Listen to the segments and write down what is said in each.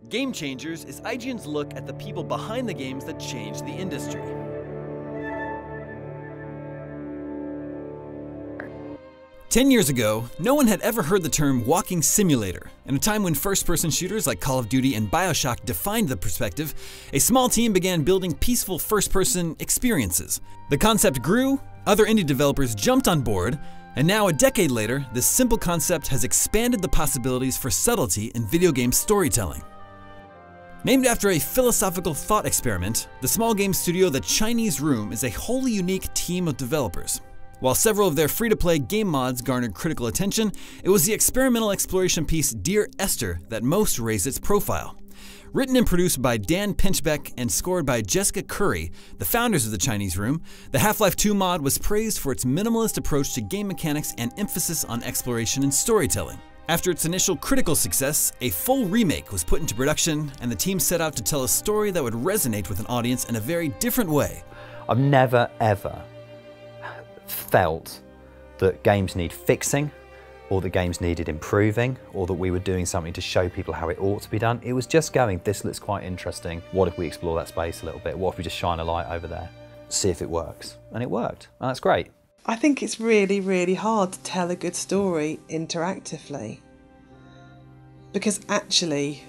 Game Changers is IGN's look at the people behind the games that changed the industry. Ten years ago, no one had ever heard the term walking simulator. In a time when first-person shooters like Call of Duty and BioShock defined the perspective, a small team began building peaceful first-person experiences. The concept grew, other indie developers jumped on board, and now a decade later, this simple concept has expanded the possibilities for subtlety in video game storytelling. Named after a philosophical thought experiment, the small game studio The Chinese Room is a wholly unique team of developers. While several of their free-to-play game mods garnered critical attention, it was the experimental exploration piece Dear Esther that most raised its profile. Written and produced by Dan Pinchbeck and scored by Jessica Curry, the founders of The Chinese Room, the Half-Life 2 mod was praised for its minimalist approach to game mechanics and emphasis on exploration and storytelling. After its initial critical success, a full remake was put into production, and the team set out to tell a story that would resonate with an audience in a very different way. I've never, ever felt that games need fixing, or that games needed improving, or that we were doing something to show people how it ought to be done. It was just going, this looks quite interesting. What if we explore that space a little bit? What if we just shine a light over there? See if it works. And it worked, and that's great. I think it's really, really hard to tell a good story interactively. Because actually,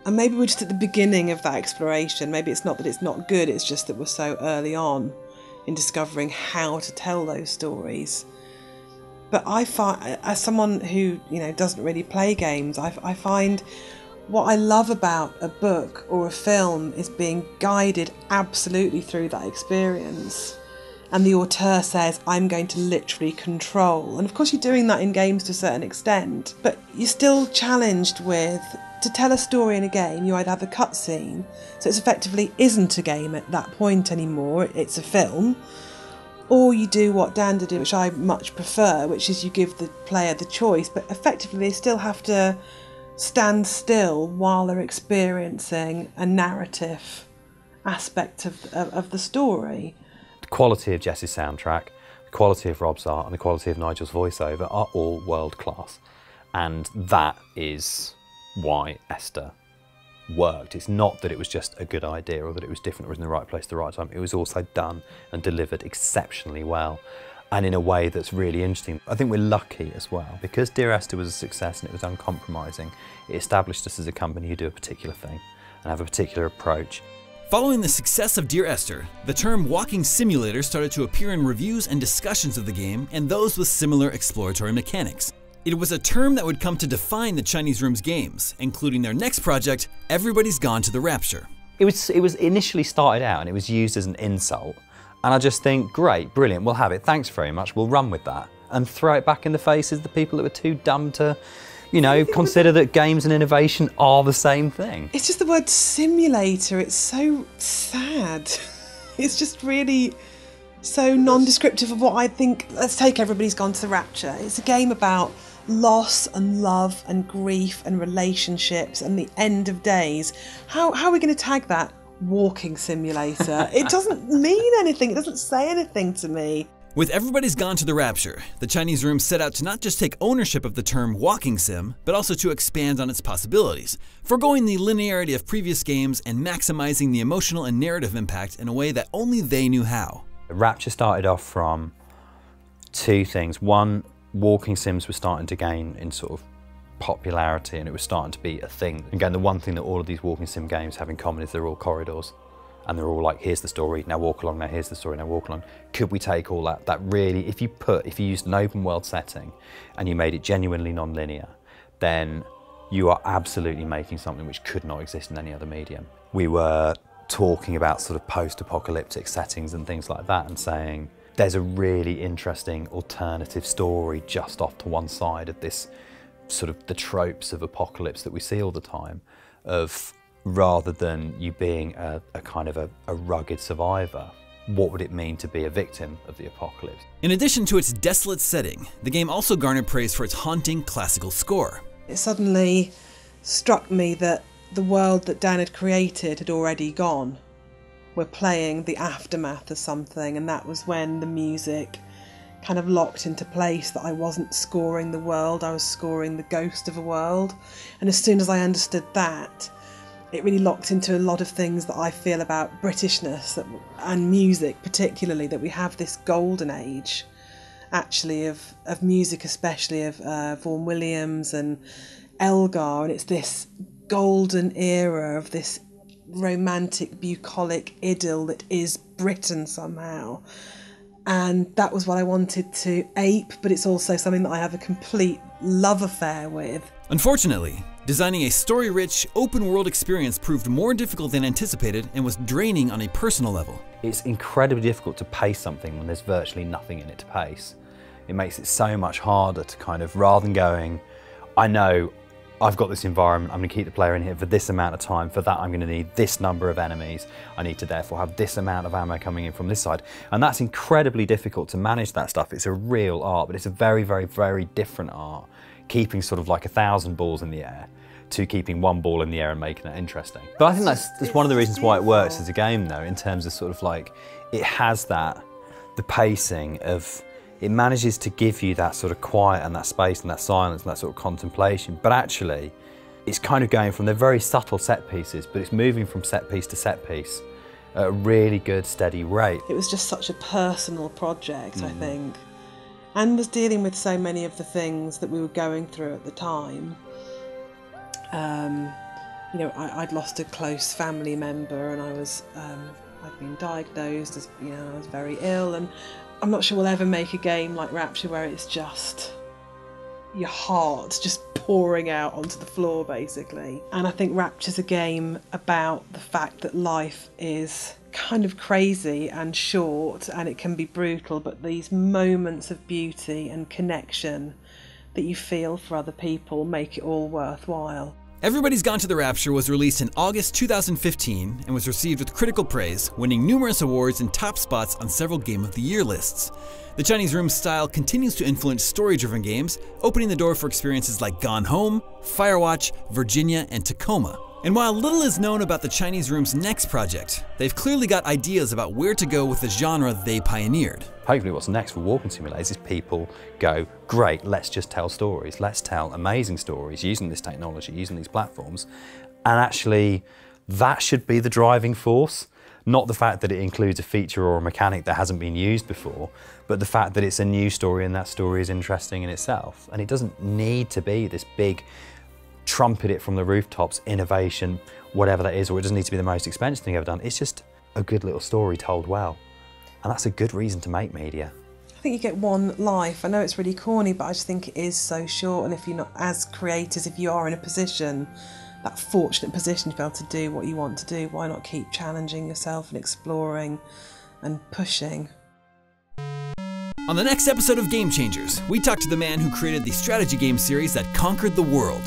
and maybe we're just at the beginning of that exploration, maybe it's not that it's not good, it's just that we're so early on in discovering how to tell those stories. But I find, as someone who doesn't really play games, I find what I love about a book or a film is being guided absolutely through that experience. And the auteur says, I'm going to literally control. And of course you're doing that in games to a certain extent, but you're still challenged with, to tell a story in a game, you either have a cutscene, so it effectively isn't a game at that point anymore, it's a film, or you do what Dan did, which I much prefer, which is you give the player the choice, but effectively they still have to stand still while they're experiencing a narrative aspect of the story. The quality of Jess's soundtrack, the quality of Rob's art, and the quality of Nigel's voiceover are all world class. And that is why Esther worked. It's not that it was just a good idea or that it was different or was in the right place at the right time. It was also done and delivered exceptionally well, and in a way that's really interesting. I think we're lucky as well, because Dear Esther was a success and it was uncompromising. It established us as a company who do a particular thing and have a particular approach. Following the success of Dear Esther, the term walking simulator started to appear in reviews and discussions of the game, and those with similar exploratory mechanics. It was a term that would come to define the Chinese Room's games, including their next project, Everybody's Gone to the Rapture. It was initially started out and it was used as an insult, and I just think, great, brilliant, we'll have it, thanks very much, we'll run with that, and throw it back in the faces of the people that were too dumb to, consider that games and innovation are the same thing. It's just the word simulator, it's so sad. It's just really so non-descriptive of what I think. Let's take Everybody's Gone to the Rapture. It's a game about loss and love and grief and relationships and the end of days. How are we going to tag that? Walking simulator. It doesn't mean anything. It doesn't say anything to me. With Everybody's Gone to the Rapture, the Chinese Room set out to not just take ownership of the term walking sim, but also to expand on its possibilities, foregoing the linearity of previous games and maximizing the emotional and narrative impact in a way that only they knew how. Rapture started off from two things. One, walking sims were starting to gain in sort of popularity, and it was starting to be a thing. Again, the one thing that all of these walking sim games have in common is they're all corridors, and they're all like, here's the story, now walk along, now here's the story, now walk along. Could we take all that really, if you used an open world setting and you made it genuinely non-linear, then you are absolutely making something which could not exist in any other medium. We were talking about sort of post-apocalyptic settings and things like that, and saying there's a really interesting alternative story just off to one side of this sort of the tropes of apocalypse that we see all the time, of rather than you being a kind of a rugged survivor, what would it mean to be a victim of the apocalypse? In addition to its desolate setting, the game also garnered praise for its haunting classical score. It suddenly struck me that the world that Dan had created had already gone. We're playing the aftermath of something, and that was when the music kind of locked into place, that I wasn't scoring the world, I was scoring the ghost of a world. And as soon as I understood that, it really locked into a lot of things that I feel about Britishness and music particularly, that we have this golden age actually of music, especially of Vaughan Williams and Elgar, and it's this golden era of this romantic bucolic idyll that is Britain somehow. And that was what I wanted to ape, but it's also something that I have a complete love affair with. Unfortunately, designing a story-rich, open-world experience proved more difficult than anticipated and was draining on a personal level. It's incredibly difficult to pace something when there's virtually nothing in it to pace. It makes it so much harder to kind of, rather than going, I know I've got this environment, I'm going to keep the player in here for this amount of time, for that I'm going to need this number of enemies, I need to therefore have this amount of ammo coming in from this side. And that's incredibly difficult to manage that stuff. It's a real art, but it's a very, very, very different art, keeping sort of like 1,000 balls in the air to keeping one ball in the air and making it interesting. But I think that's one of the reasons why it works as a game though, in terms of sort of like, it has that, the pacing of, it manages to give you that sort of quiet and that space and that silence and that sort of contemplation, but actually it's kind of going from, they're very subtle set pieces, but it's moving from set piece to set piece at a really good steady rate. It was just such a personal project, I think, and was dealing with so many of the things that we were going through at the time. You know, I'd lost a close family member, and I was, I'd been diagnosed as, you know, I was very ill, and I'm not sure we'll ever make a game like Rapture where it's just your heart just pouring out onto the floor, basically. And I think Rapture's a game about the fact that life is kind of crazy and short, and it can be brutal, but these moments of beauty and connection that you feel for other people make it all worthwhile. Everybody's Gone to the Rapture was released in August 2015 and was received with critical praise, winning numerous awards and top spots on several Game of the Year lists. The Chinese Room style continues to influence story-driven games, opening the door for experiences like Gone Home, Firewatch, Virginia, and Tacoma. And while little is known about the Chinese Room's next project, they've clearly got ideas about where to go with the genre they pioneered. Hopefully what's next for walking simulators is people go, great, let's just tell stories. Let's tell amazing stories using this technology, using these platforms. And actually, that should be the driving force. Not the fact that it includes a feature or a mechanic that hasn't been used before, but the fact that it's a new story and that story is interesting in itself. And it doesn't need to be this big, trumpet it from the rooftops, innovation, whatever that is, or it doesn't need to be the most expensive thing ever done. It's just a good little story told well. And that's a good reason to make media. I think you get one life. I know it's really corny, but I just think it is so short. And if you're not, as creators, if you are in a position, that fortunate position to be able to do what you want to do, why not keep challenging yourself and exploring and pushing? On the next episode of Game Changers, we talk to the man who created the strategy game series that conquered the world.